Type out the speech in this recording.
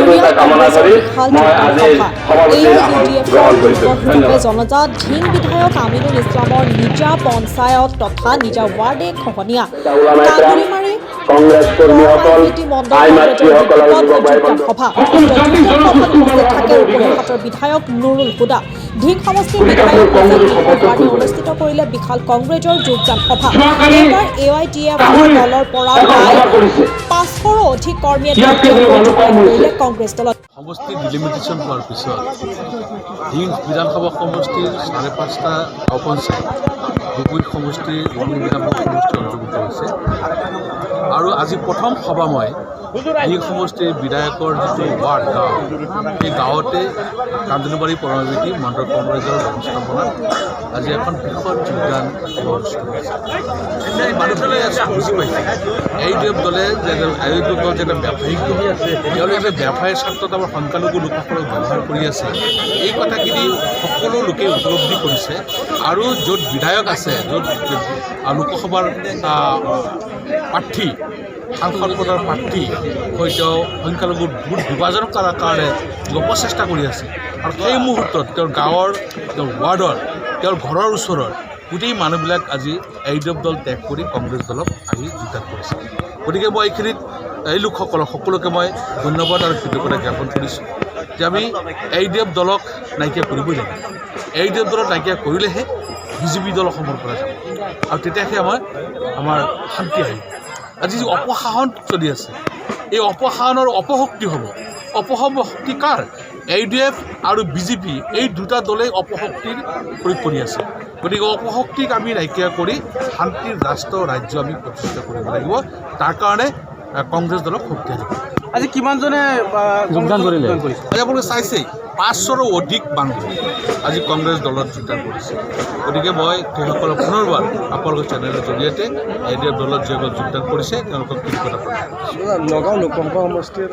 junior কংগ্ৰেছৰ বিশাল সভা এই ইউডিএফৰ হিচাপে জনজাত ঢিং বিধায়ক আমিনুল ইছলামৰ নিজা পঞ্চায়ত তথা নিজা ৱাৰ্ডে খহনীয়া কাগুৰিমাৰী কৰ্মীতি মণ্ডল সভা থাকে উপহাটৰ বিধায়ক নুৰুল হুদা ঢিং সমষ্টিৰ বিধায়ক অনুষ্ঠিত কৰিলে বিশাল কংগ্ৰেছৰ যোগদান সভা এইবাৰ AITF দলৰ পৰা প্ৰায় 500ৰো অধিক কৰ্মীয়ে যোগদান কৰিলে কংগ্ৰেছ দলত সমষ্টি ডিলিমিটেশ্যন হোৱাৰ পিছত ঢিং বিধানসভা সমষ্টিৰ 5.5টা গাঁও পঞ্চায়ত দুগুৰি সমষ্টি বিধানসভা সমষ্টি অন্তৰ্ভুক্ত হৈছে আৰু আজি প্ৰথম সভা মই ঢিং সমষ্টিৰ বিধায়কৰ যিটো ৱাৰ্ড গাঁও সেই গাঁৱতে কান্দুলিবাৰী পৰমাৱতী মণ্ডল কংগ্ৰেছৰ ব্যৱস্থাপনাত আজি এখন বৃহৎ যোগদান অনুষ্ঠিত হৈছে মানুহখিনিয়ে বুজি পাইছে AITF দলে AITF দল যেনে ব্যৱসায়িক তেওঁলোকে ব্যৱসায়ৰ ক্ষেত্ৰত আমাৰ সংখ্যালঘু লোকসকলক ব্যৱহাৰ কৰি আছে এই কথাখিনি সকলো লোকে উপলব্ধি কৰিছে আৰু য'ত বিধায়ক আছে য'ত লোকসভাৰ প্ৰাৰ্থী সাংসদ পদৰ প্ৰাৰ্থী সৈতে সংখ্যালঘু ভোট বিভাজন কৰাৰ কাৰণে প্ৰচেষ্টা কৰি আছে আৰু সেই মুহূৰ্তত তেওঁৰ গাঁৱৰ তেওঁৰ ৱাৰ্ডৰ তেওঁৰ ঘৰৰ ওচৰৰ গোটেই মানুহবিলাক আজি AITF দল ত্যাগ কৰি কংগ্ৰেছ দলক আহি যোগদান কৰিছে গতিকে মই এইখিনিত এই লোকসকলক সকলোকে মই ধন্যবাদ আৰু কৃতজ্ঞতা জ্ঞাপন কৰিছোঁ যে আমি AITF দলক নাইকিয়া কৰিবই লাগিব AITF দলক নাইকিয়া কৰিলেহে BJP দল অসমৰ পৰা যাব আৰু তেতিয়াহে আমাৰ শান্তি আহিব আজি যি অপশাসন চলি আছে এই অপশাসনৰ অপশক্তি হ'ব অপশক্তি কাৰ AITF আৰু BJP এই দুটা দলেই অপশক্তিৰ প্ৰয়োগ কৰি আছে গতিকে অপশক্তিক আমি নাইকিয়া কৰি শান্তিৰ ৰাষ্ট্ৰ ৰাজ্য আমি প্ৰতিষ্ঠা কৰিব লাগিব তাৰ কাৰণে কংগ্ৰেছ দলক শক্তিশালী আজি কিমানজনে যোগদান কৰিলে আজি আপোনালোকে চাইছেই 500ৰো অধিক মানুহ আজি কংগ্ৰেছ দলত যোগদান কৰিছে গতিকে মই সেইসকলক পুনৰবাৰ আপোনালোকৰ চেনেলৰ জৰিয়তে AITF দলত যিসকল যোগদান কৰিছে তেওঁলোকক কৃতজ্ঞতা প্ৰকাশ কৰিছোঁ নগাঁও লোকসভা সমষ্টিত